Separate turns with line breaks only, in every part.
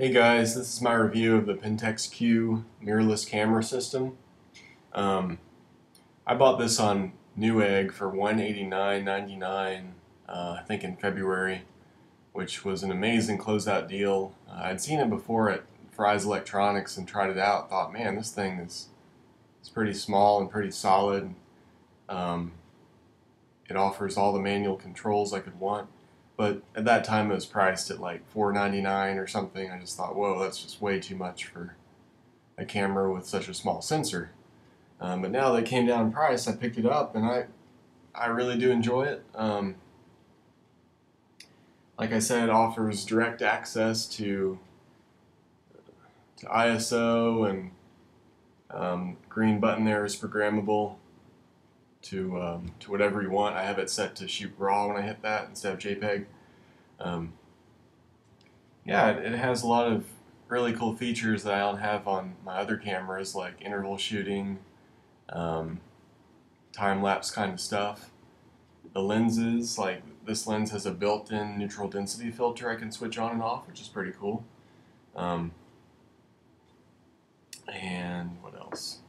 Hey guys, this is my review of the Pentax Q mirrorless camera system. I bought this on Newegg for $189.99, I think in February, which was an amazing closeout deal. I'd seen it before at Fry's Electronics and tried it out. Thought, man, this thing is pretty small and pretty solid. Um, it offers all the manual controls I could want. But at that time it was priced at like $4.99 or something. I just thought, whoa, that's just way too much for a camera with such a small sensor. But now that it came down in price, I picked it up and I really do enjoy it. Like I said, it offers direct access to ISO, and green button there is programmable to whatever you want. I have it set to shoot RAW when I hit that instead of JPEG. Yeah, it has a lot of really cool features that I don't have on my other cameras, like interval shooting, time-lapse kind of stuff. The lenses, like this lens has a built-in neutral density filter I can switch on and off, which is pretty cool. And what else?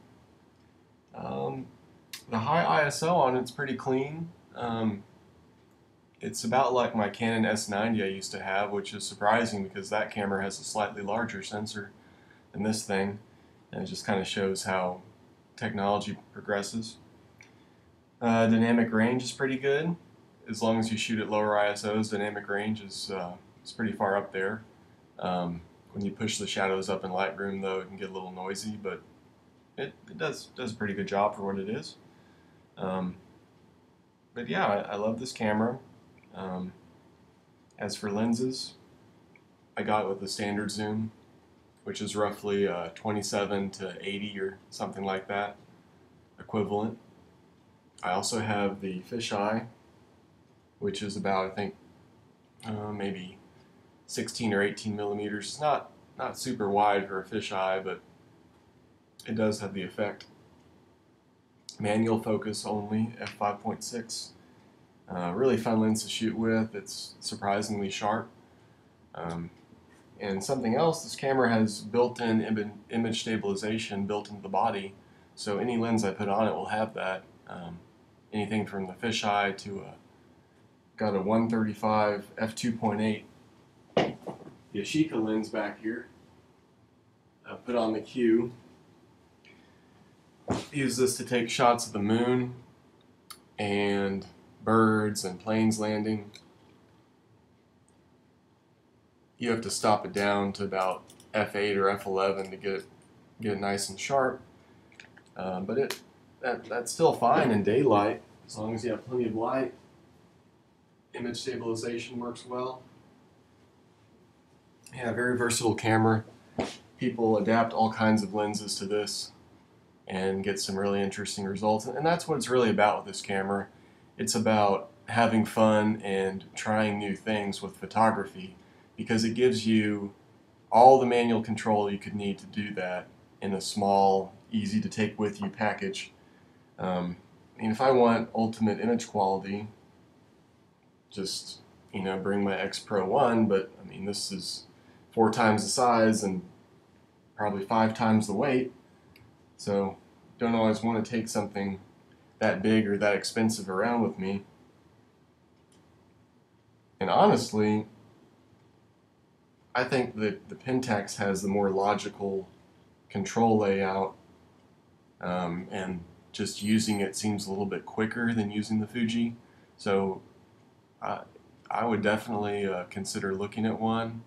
The high ISO on it's pretty clean. It's about like my Canon S90 I used to have, which is surprising because that camera has a slightly larger sensor than this thing, and it just kind of shows how technology progresses. Dynamic range is pretty good. As long as you shoot at lower ISOs, dynamic range is pretty far up there. When you push the shadows up in Lightroom, though, it can get a little noisy, but it does a pretty good job for what it is. But yeah, I love this camera. As for lenses, I got it with the standard zoom, which is roughly 27 to 80 or something like that, equivalent. I also have the fisheye, which is about, I think, maybe 16 or 18 millimeters. It's not super wide for a fisheye, but it does have the effect. Manual focus only, f5.6. Really fun lens to shoot with. It's surprisingly sharp. And something else, this camera has built-in image stabilization built into the body, so any lens I put on it will have that. Anything from the fisheye to got a 135 f2.8 Yashica lens back here. I put on the Q. Use this to take shots of the moon and birds and planes landing. You have to stop it down to about f8 or f11 to get it nice and sharp. But that's still fine in daylight as long as you have plenty of light. Image stabilization works well. Yeah, very versatile camera. People adapt all kinds of lenses to this and get some really interesting results. And that's what it's really about with this camera. It's about having fun and trying new things with photography, because it gives you all the manual control you could need to do that in a small, easy to take with you package. I mean, if I want ultimate image quality, just, bring my X Pro 1, but I mean, this is 4 times the size and probably 5 times the weight, so don't always want to take something that big or that expensive around with me. And honestly, I think that the Pentax has the more logical control layout, and just using it seems a little bit quicker than using the Fuji. So I would definitely consider looking at one,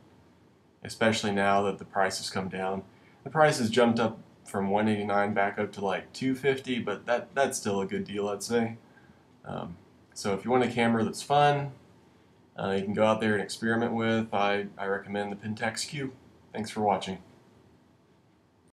especially now that the price has come down. The price has jumped up from $189 back up to like $250, but that's still a good deal, I'd say. So if you want a camera that's fun, you can go out there and experiment with, I recommend the Pentax Q. Thanks for watching.